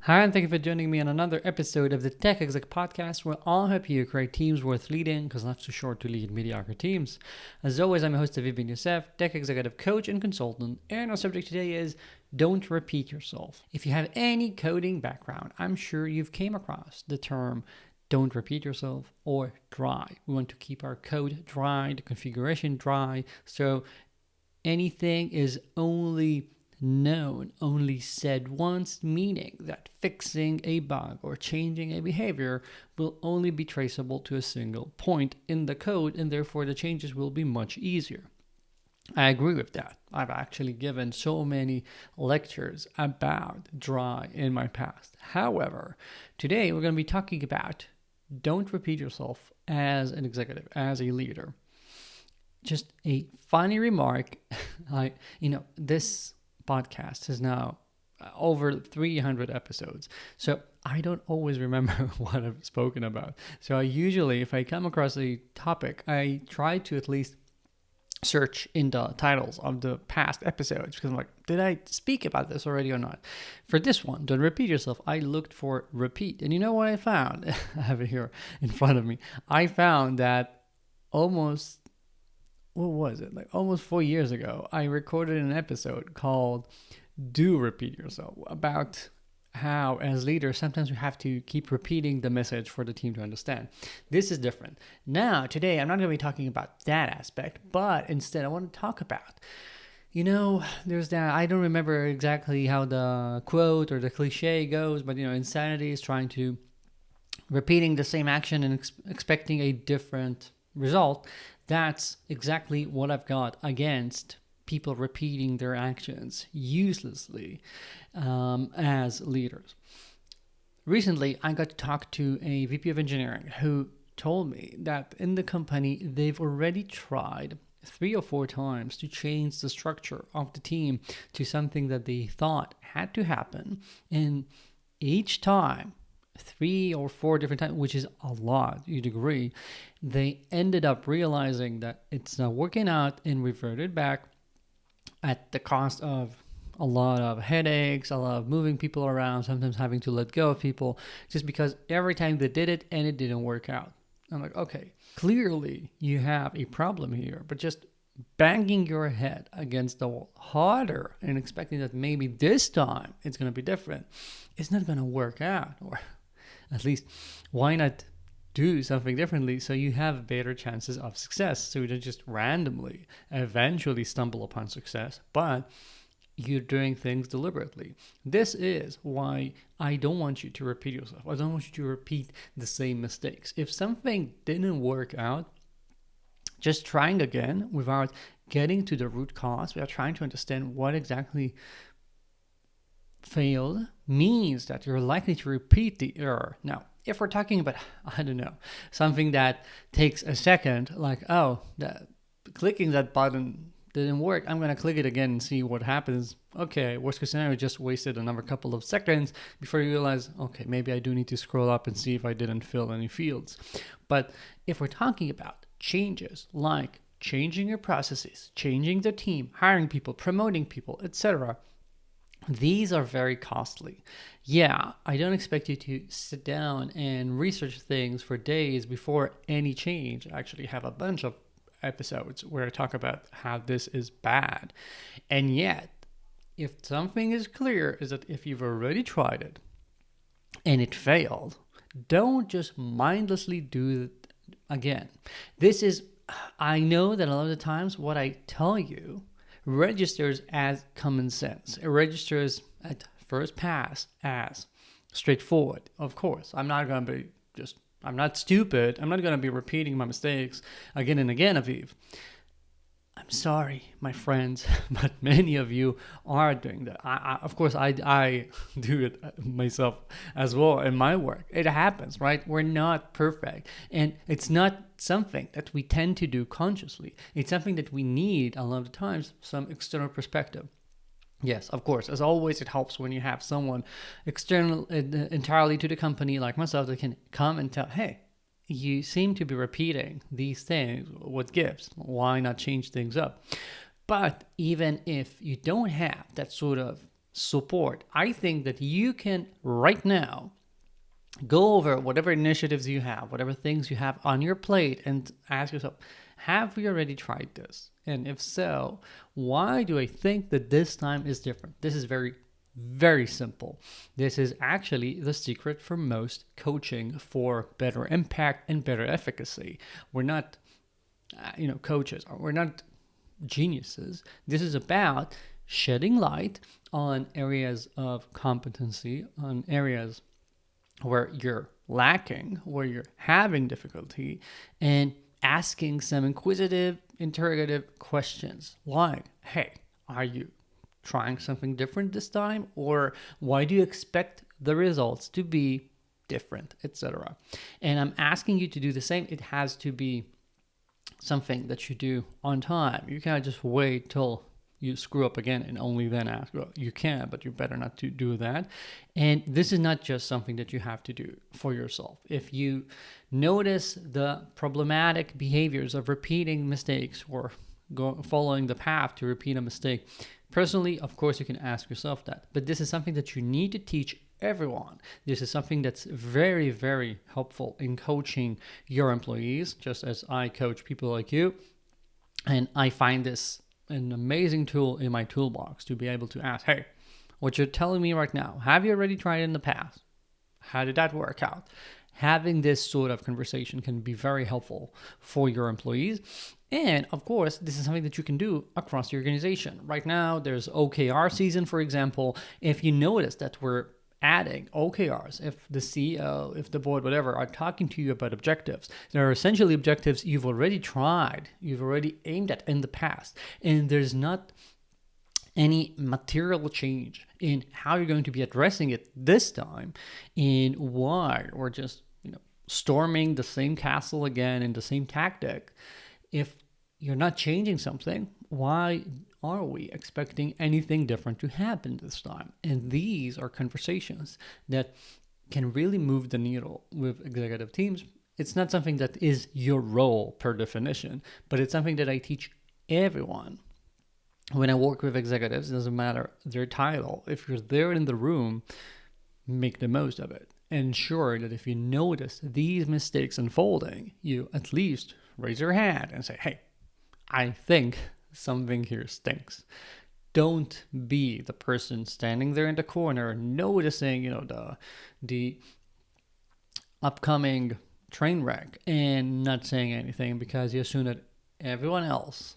Hi, and thank you for joining me on another episode of the Tech Exec Podcast, where I'll help you create teams worth leading, because life's too short to lead mediocre teams. As always, I'm your host, Aviv Ben-Yosef, Tech Executive Coach and Consultant, and our subject today is don't repeat yourself. If you have any coding background, I'm sure you've came across the term don't repeat yourself or dry. We want to keep our code dry, the configuration dry, so anything is only known, only said once, meaning that fixing a bug or changing a behavior will only be traceable to a single point in the code, and therefore the changes will be much easier. I agree with that. I've actually given so many lectures about dry in my past. However, today we're going to be talking about don't repeat yourself as an executive, as a leader. Just a funny remark. This podcast is now over 300 episodes. So I don't always remember what I've spoken about. So I usually, if I come across a topic, I try to at least search in the titles of the past episodes, because I'm like, did I speak about this already or not? For this one, don't repeat yourself, I looked for repeat. And you know what I found? I have it here in front of me. I found that almost 4 years ago, I recorded an episode called Do Repeat Yourself, about how as leaders sometimes we have to keep repeating the message for the team to understand. This is different. Now, today, I'm not going to be talking about that aspect, but instead I want to talk about, there's that, I don't remember exactly how the quote or the cliche goes, but insanity is trying to repeating the same action and expecting a different result. That's exactly what I've got against people repeating their actions uselessly as leaders. Recently, I got to talk to a VP of engineering who told me that in the company, they've already tried 3 or 4 times to change the structure of the team to something that they thought had to happen. And each time, 3 or 4 different times, which is a lot, you'd agree, they ended up realizing that it's not working out and reverted back at the cost of a lot of headaches, a lot of moving people around, sometimes having to let go of people, just because every time they did it and it didn't work out. I'm like, okay, clearly you have a problem here, but just banging your head against the wall harder and expecting that maybe this time it's going to be different, it's not going to work out. Or at least, why not do something differently so you have better chances of success? So you don't just randomly eventually stumble upon success, but you're doing things deliberately. This is why I don't want you to repeat yourself. I don't want you to repeat the same mistakes. If something didn't work out, just trying again without getting to the root cause, without trying to understand what exactly failed, means that you're likely to repeat the error. Now, if we're talking about, something that takes a second, like, clicking that button didn't work, I'm going to click it again and see what happens. Okay, worst case scenario, just wasted another couple of seconds before you realize, okay, maybe I do need to scroll up and see if I didn't fill any fields. But if we're talking about changes like changing your processes, changing the team, hiring people, promoting people, etc., these are very costly. Yeah, I don't expect you to sit down and research things for days before any change. I actually have a bunch of episodes where I talk about how this is bad. And yet, if something is clear, is that if you've already tried it and it failed, don't just mindlessly do it again. I know that a lot of the times what I tell you registers as common sense. It registers at first pass as straightforward. Of course, I'm not stupid. I'm not going to be repeating my mistakes again and again, Aviv. I'm sorry, my friends, but many of you are doing that. Of course, I do it myself as well in my work. It happens, right? We're not perfect. And it's not something that we tend to do consciously. It's something that we need a lot of times, some external perspective. Yes, of course. As always, it helps when you have someone external entirely to the company like myself that can come and tell, hey, you seem to be repeating these things. What gives? Why not change things up? But even if you don't have that sort of support. I think that you can right now go over whatever initiatives you have, whatever things you have on your plate, and ask yourself, have we already tried this? And if so, why do I think that this time is different? This is very, very simple. This is actually the secret for most coaching for better impact and better efficacy. We're not, coaches. We're not geniuses. This is about shedding light on areas of competency, on areas where you're lacking, where you're having difficulty, and asking some inquisitive, interrogative questions like, hey, are you trying something different this time? Or why do you expect the results to be different, etc.? And I'm asking you to do the same. It has to be something that you do on time. You can't just wait till you screw up again and only then ask. Well, you can, but you better not to do that. And this is not just something that you have to do for yourself. If you notice the problematic behaviors of repeating mistakes or following the path to repeat a mistake, personally, of course, you can ask yourself that. But this is something that you need to teach everyone. This is something that's very, very helpful in coaching your employees, just as I coach people like you. And I find this an amazing tool in my toolbox to be able to ask, hey, what you're telling me right now, have you already tried it in the past? How did that work out? Having this sort of conversation can be very helpful for your employees. And of course, this is something that you can do across the organization. Right now, there's OKR season, for example. If you notice that we're adding OKRs, if the CEO, if the board, whatever, are talking to you about objectives, there are essentially objectives you've already tried, you've already aimed at in the past, and there's not any material change in how you're going to be addressing it this time, and why we're just storming the same castle again in the same tactic. If you're not changing something, why are we expecting anything different to happen this time? And these are conversations that can really move the needle with executive teams. It's not something that is your role per definition, but it's something that I teach everyone. When I work with executives, it doesn't matter their title. If you're there in the room, make the most of it. Ensure that if you notice these mistakes unfolding, you at least raise your hand and say, hey, I think something here stinks. Don't be the person standing there in the corner noticing, the upcoming train wreck and not saying anything because you assume that everyone else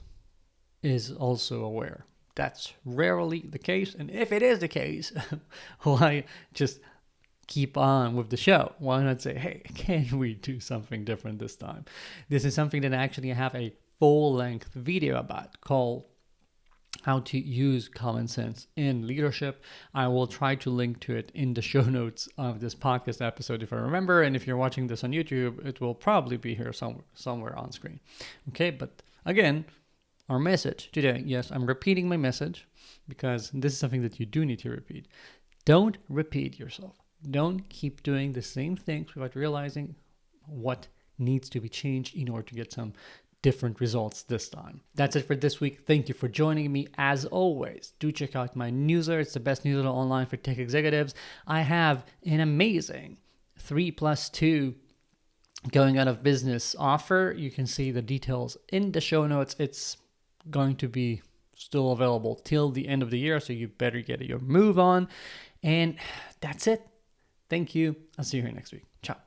is also aware. That's rarely the case. And if it is the case, why just keep on with the show? Why not say, hey, can we do something different this time? This is something that I actually have a full-length video about called How to Use Common Sense in Leadership. I will try to link to it in the show notes of this podcast episode if I remember. And if you're watching this on YouTube, it will probably be here somewhere on screen. Okay, but again, our message today, yes, I'm repeating my message because this is something that you do need to repeat. Don't repeat yourself. Don't keep doing the same things without realizing what needs to be changed in order to get some different results this time. That's it for this week. Thank you for joining me. As always, do check out my newsletter. It's the best newsletter online for tech executives. I have an amazing 3+2 going out of business offer. You can see the details in the show notes. It's going to be still available till the end of the year, so you better get your move on. And that's it. Thank you. I'll see you here next week. Ciao.